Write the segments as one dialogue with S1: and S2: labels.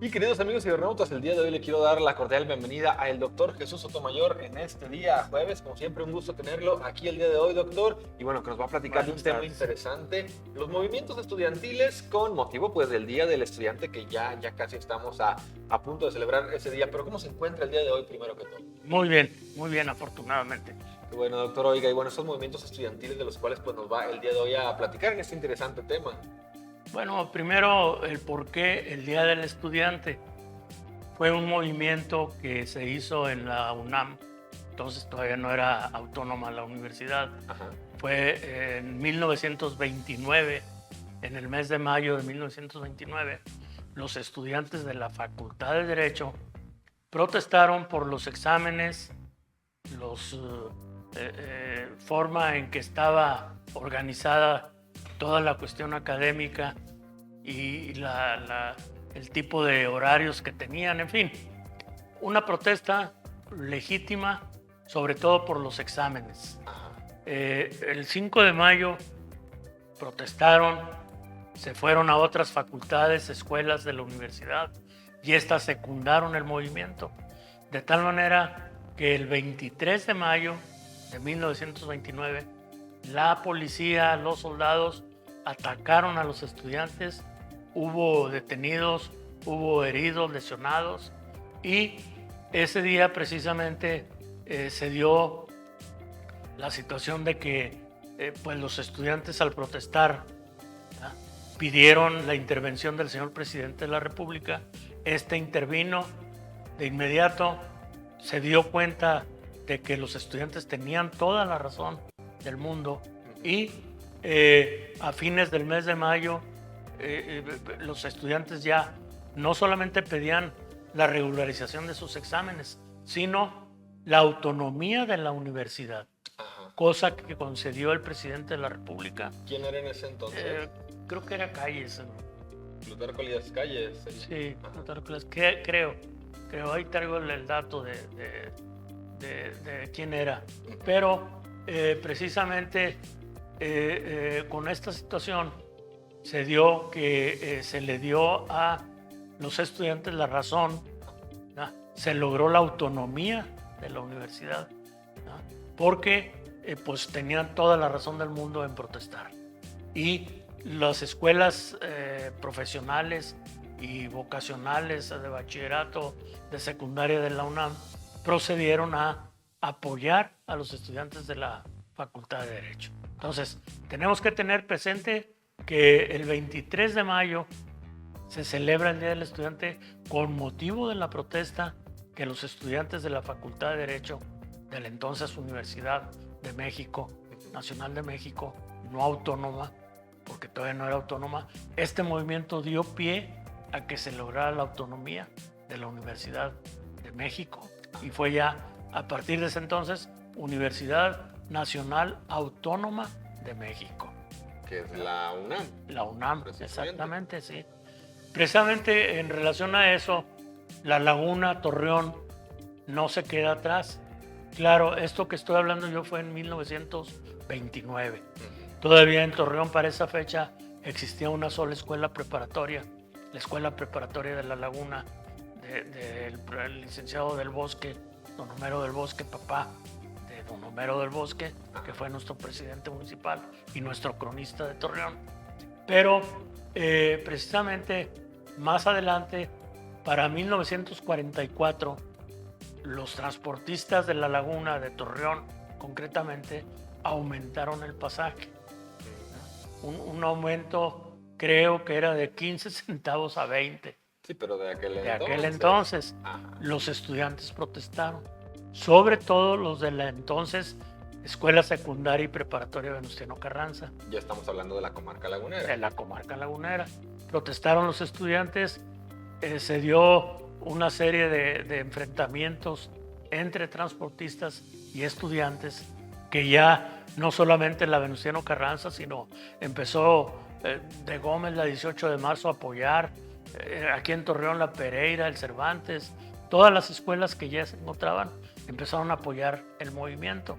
S1: Y queridos amigos cibernautas, el día de hoy le quiero dar la cordial bienvenida al doctor Jesús Sotomayor en este día jueves. Como siempre, un gusto tenerlo aquí el día de hoy, doctor. Y bueno, que nos va a platicar de un
S2: Buenas
S1: tema
S2: tardes.
S1: interesante, los movimientos estudiantiles con motivo pues del Día del Estudiante, que ya casi estamos a punto de celebrar ese día. Pero ¿cómo se encuentra el día de hoy primero que todo?
S2: Muy bien, afortunadamente.
S1: Y bueno, doctor, oiga, y bueno, estos movimientos estudiantiles de los cuales pues nos va el día de hoy a platicar en este interesante tema.
S2: Bueno, primero el por qué el Día del Estudiante fue un movimiento que se hizo en la UNAM, entonces todavía no era autónoma la universidad.
S1: Ajá.
S2: Fue en 1929, en el mes de mayo de 1929, los estudiantes de la Facultad de Derecho protestaron por los exámenes, los forma en que estaba organizada toda la cuestión académica y el tipo de horarios que tenían, en fin, una protesta legítima, sobre todo por los exámenes. El 5 de mayo protestaron, se fueron a otras facultades, escuelas de la universidad y estas secundaron el movimiento, de tal manera que el 23 de mayo de 1929 la policía, los soldados atacaron a los estudiantes, hubo detenidos, hubo heridos, lesionados, y ese día precisamente se dio la situación de que pues los estudiantes, al protestar, ¿verdad?, pidieron la intervención del señor presidente de la República. Este intervino de inmediato, se dio cuenta de que los estudiantes tenían toda la razón del mundo y a fines del mes de mayo los estudiantes ya no solamente pedían la regularización de sus exámenes, sino la autonomía de la universidad, cosa que concedió el presidente de la República.
S1: ¿Quién era en ese entonces?
S2: Creo que era Calles.
S1: Plutarco Elías Calles.
S2: Sí, Plutarco Elías, creo. Ahí traigo el dato de quién era. Pero precisamente con esta situación se dio que se le dio a los estudiantes la razón, ¿no? Se logró la autonomía de la universidad, ¿no? Porque pues tenían toda la razón del mundo en protestar. Y las escuelas profesionales y vocacionales de bachillerato, de secundaria de la UNAM, procedieron a apoyar a los estudiantes de la Facultad de Derecho. Entonces, tenemos que tener presente que el 23 de mayo se celebra el Día del Estudiante con motivo de la protesta que los estudiantes de la Facultad de Derecho de la entonces Universidad de México, Nacional de México, no autónoma, porque todavía no era autónoma, este movimiento dio pie a que se lograra la autonomía de la Universidad de México, y fue ya a partir de ese entonces Universidad Nacional Autónoma de México.
S1: Que es la UNAM.
S2: La UNAM, exactamente, sí. Precisamente en relación a eso, La Laguna, Torreón, no se queda atrás. Claro, esto que estoy hablando yo fue en 1929. Todavía en Torreón para esa fecha existía una sola escuela preparatoria, la Escuela Preparatoria de La Laguna, del licenciado del Bosque, don Homero del Bosque, papá de don Homero del Bosque, que fue nuestro presidente municipal y nuestro cronista de Torreón. Pero precisamente más adelante, para 1944, los transportistas de La Laguna, de Torreón concretamente, aumentaron el pasaje. Un aumento, creo que era de 15 centavos a 20.
S1: Sí, pero de
S2: aquel entonces los estudiantes protestaron, sobre todo los de la entonces Escuela Secundaria y Preparatoria Venustiano Carranza.
S1: Ya estamos hablando de la comarca lagunera.
S2: De la comarca lagunera. Protestaron los estudiantes, se dio una serie de enfrentamientos entre transportistas y estudiantes, que ya no solamente la Venustiano Carranza, sino empezó de Gómez la 18 de marzo a apoyar, aquí en Torreón la Pereira, el Cervantes, todas las escuelas que ya se encontraban empezaron a apoyar el movimiento,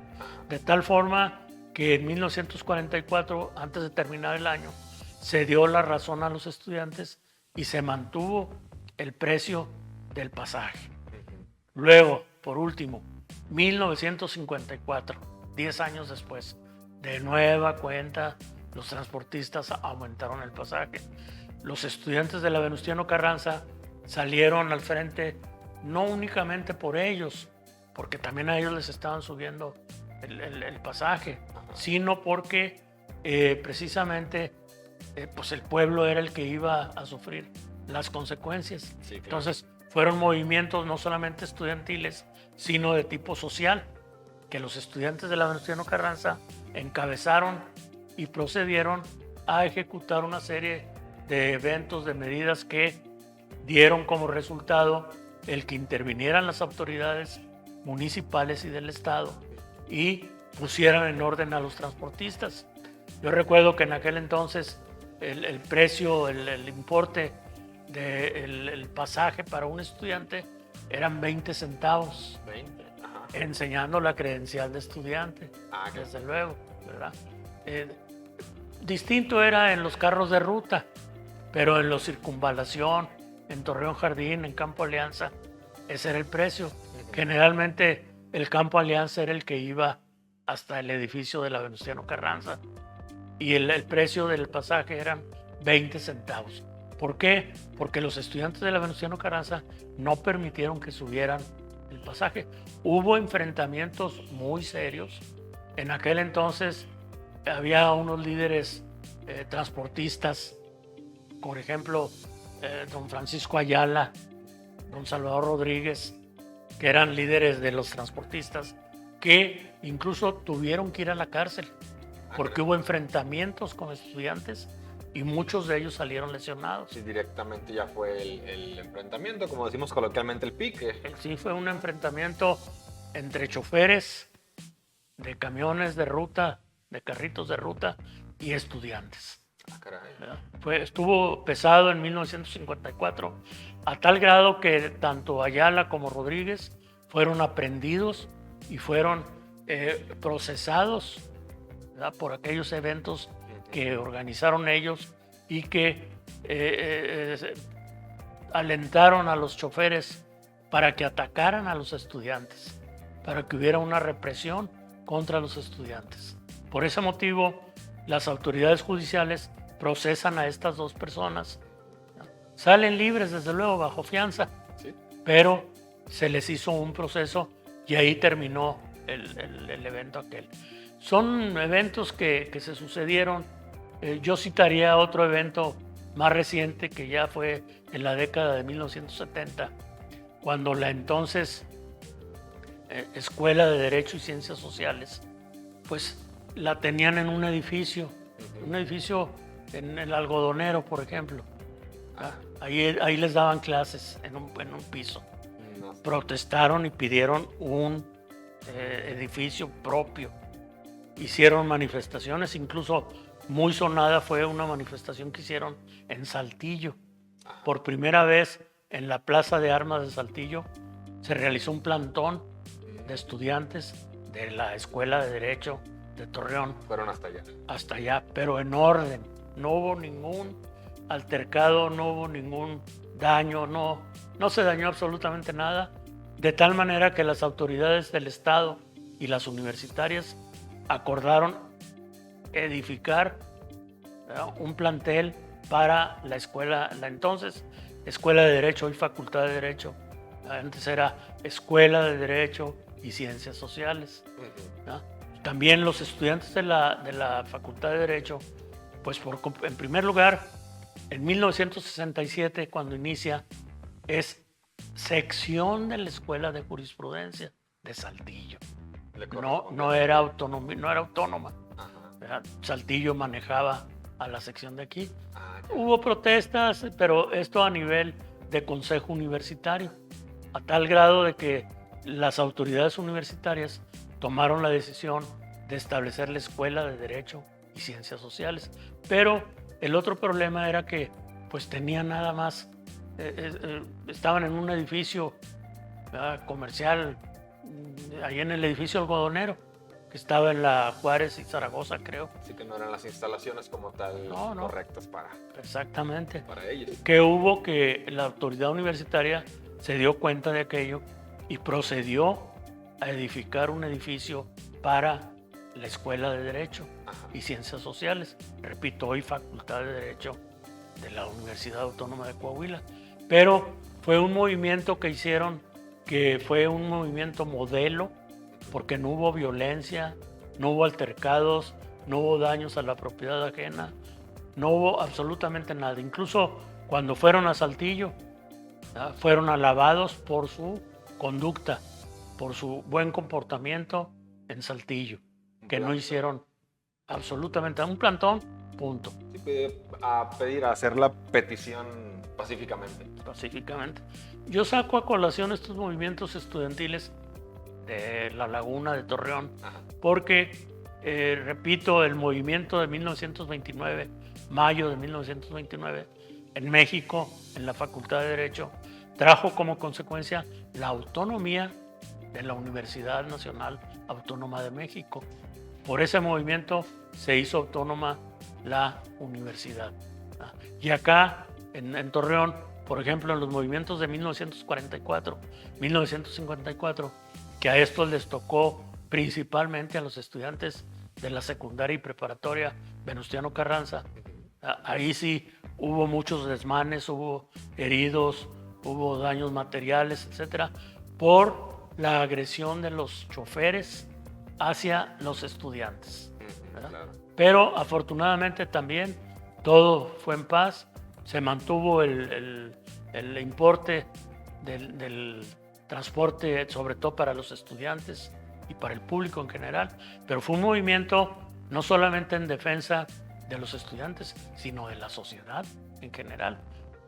S2: de tal forma que en 1944, antes de terminar el año, se dio la razón a los estudiantes y se mantuvo el precio del pasaje. Luego, por último, 1954, 10 años después, de nueva cuenta, los transportistas aumentaron el pasaje. Los estudiantes de la Venustiano Carranza salieron al frente no únicamente por ellos, porque también a ellos les estaban subiendo el pasaje, sino porque precisamente pues el pueblo era el que iba a sufrir las consecuencias. Sí, claro. Entonces fueron movimientos no solamente estudiantiles, sino de tipo social, que los estudiantes de la Venustiano Carranza encabezaron y procedieron a ejecutar una serie de eventos, de medidas que dieron como resultado el que intervinieran las autoridades municipales y del Estado y pusieran en orden a los transportistas. Yo recuerdo que en aquel entonces el precio, el importe del pasaje para un estudiante eran 20 centavos,
S1: 20. Ajá.
S2: Enseñando la credencial de estudiante, desde luego, ¿verdad? Distinto era en los carros de ruta, pero en la circunvalación, en Torreón Jardín, en Campo Alianza, ese era el precio. Generalmente el Campo Alianza era el que iba hasta el edificio de la Venustiano Carranza y el precio del pasaje eran 20 centavos. ¿Por qué? Porque los estudiantes de la Venustiano Carranza no permitieron que subieran el pasaje. Hubo enfrentamientos muy serios. En aquel entonces había unos líderes transportistas, por ejemplo, don Francisco Ayala, don Salvador Rodríguez, que eran líderes de los transportistas, que incluso tuvieron que ir a la cárcel porque hubo enfrentamientos con estudiantes y muchos de ellos salieron lesionados.
S1: Sí, directamente ya fue el enfrentamiento, como decimos coloquialmente, el pique.
S2: Sí, fue un enfrentamiento entre choferes de camiones de ruta, de carritos de ruta y estudiantes.
S1: Caray.
S2: Estuvo pesado en 1954, a tal grado que tanto Ayala como Rodríguez fueron aprehendidos y fueron procesados, ¿verdad?, por aquellos eventos que organizaron ellos y que alentaron a los choferes para que atacaran a los estudiantes, para que hubiera una represión contra los estudiantes. Por ese motivo, las autoridades judiciales procesan a estas dos personas. Salen libres, desde luego, bajo fianza, ¿sí?, pero se les hizo un proceso y ahí terminó el evento aquel. Son eventos que se sucedieron. Yo citaría otro evento más reciente que ya fue en la década de 1970, cuando la entonces Escuela de Derecho y Ciencias Sociales, pues la tenían en un edificio en el Algodonero, por ejemplo. Ahí les daban clases en un piso. Protestaron y pidieron un edificio propio. Hicieron manifestaciones, incluso muy sonada fue una manifestación que hicieron en Saltillo. Por primera vez en la Plaza de Armas de Saltillo se realizó un plantón de estudiantes de la Escuela de Derecho de Torreón.
S1: Fueron hasta allá.
S2: Hasta allá, pero en orden. No hubo ningún altercado, no hubo ningún daño, no se dañó absolutamente nada, de tal manera que las autoridades del Estado y las universitarias acordaron edificar un plantel para la escuela, la entonces Escuela de Derecho, hoy Facultad de Derecho, antes era Escuela de Derecho y Ciencias Sociales. También los estudiantes de la Facultad de Derecho, pues en primer lugar, en 1967, cuando inicia, es sección de la Escuela de Jurisprudencia de Saltillo. No era autónoma. Saltillo manejaba a la sección de aquí. Hubo protestas, pero esto a nivel de consejo universitario, a tal grado de que las autoridades universitarias tomaron la decisión de establecer la Escuela de Derecho y Ciencias Sociales. Pero el otro problema era que pues tenían nada más, estaban en un edificio comercial, ahí en el edificio Algodonero, que estaba en la Juárez y Zaragoza, creo.
S1: Así que no eran las instalaciones como tal
S2: No.
S1: correctas
S2: Exactamente.
S1: para ellos.
S2: Que la autoridad universitaria se dio cuenta de aquello y procedió a edificar un edificio para la Escuela de Derecho y Ciencias Sociales. Repito, hoy Facultad de Derecho de la Universidad Autónoma de Coahuila. Pero fue un movimiento que hicieron, que fue un movimiento modelo, porque no hubo violencia, no hubo altercados, no hubo daños a la propiedad ajena, no hubo absolutamente nada. Incluso cuando fueron a Saltillo, fueron alabados por su conducta, por su buen comportamiento en Saltillo, que no hicieron absolutamente un plantón, punto.
S1: Sí, a hacer la petición pacíficamente.
S2: Pacíficamente. Yo saco a colación estos movimientos estudiantiles de La Laguna, de Torreón, porque, repito, el movimiento de 1929, mayo de 1929, en México, en la Facultad de Derecho, trajo como consecuencia la autonomía de la Universidad Nacional Autónoma de México. Por ese movimiento se hizo autónoma la universidad. Y acá, en Torreón, por ejemplo, en los movimientos de 1944, 1954, que a estos les tocó principalmente a los estudiantes de la secundaria y preparatoria Venustiano Carranza, ahí sí hubo muchos desmanes, hubo heridos, hubo daños materiales, etcétera, por la agresión de los choferes hacia los estudiantes.
S1: Claro.
S2: Pero afortunadamente también todo fue en paz, se mantuvo el importe del transporte, sobre todo para los estudiantes y para el público en general, pero fue un movimiento no solamente en defensa de los estudiantes, sino de la sociedad en general,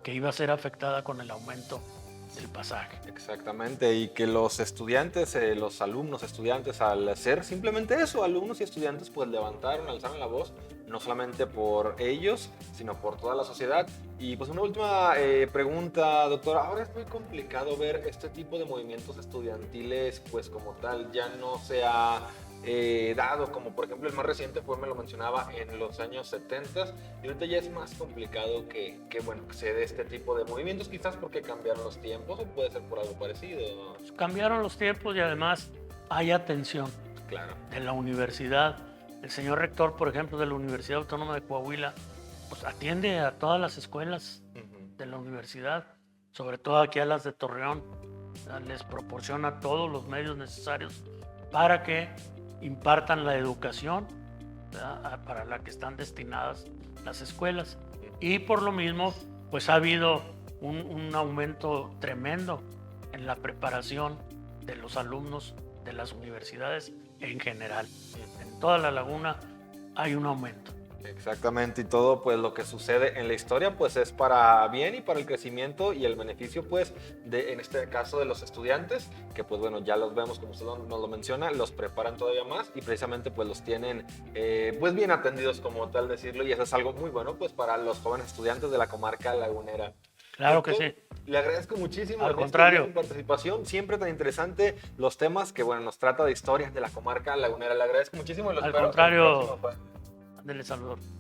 S2: que iba a ser afectada con el aumento del pasaje.
S1: Exactamente, y que los estudiantes, los alumnos, estudiantes, al ser simplemente eso, alumnos y estudiantes, pues levantaron, alzaron la voz, no solamente por ellos, sino por toda la sociedad. Y pues una última pregunta, doctor. Ahora es muy complicado ver este tipo de movimientos estudiantiles, pues como tal, ya no se ha dado, como por ejemplo el más reciente fue, me lo mencionaba, en los años 70, y ahorita ya es más complicado que se dé este tipo de movimientos, quizás porque cambiaron los tiempos, o puede ser por algo parecido.
S2: Cambiaron los tiempos y además hay atención de la universidad. El señor rector, por ejemplo, de la Universidad Autónoma de Coahuila, pues atiende a todas las escuelas de la universidad, sobre todo aquí a las de Torreón, les proporciona todos los medios necesarios para que impartan la educación para la que están destinadas las escuelas. Y por lo mismo, pues ha habido un aumento tremendo en la preparación de los alumnos de las universidades en general. En toda la laguna hay un aumento.
S1: Exactamente, y todo pues lo que sucede en la historia pues es para bien y para el crecimiento y el beneficio pues en este caso de los estudiantes, que pues bueno, ya los vemos como usted nos lo menciona, los preparan todavía más y precisamente pues los tienen pues bien atendidos, como tal decirlo, y eso es algo muy bueno pues para los jóvenes estudiantes de la comarca lagunera.
S2: Claro que sí.
S1: Le agradezco muchísimo
S2: al contrario
S1: su participación, siempre tan interesante los temas que bueno nos trata de historias de la comarca lagunera. Le agradezco muchísimo y lo
S2: al
S1: espero
S2: contrario, ándele, saludos.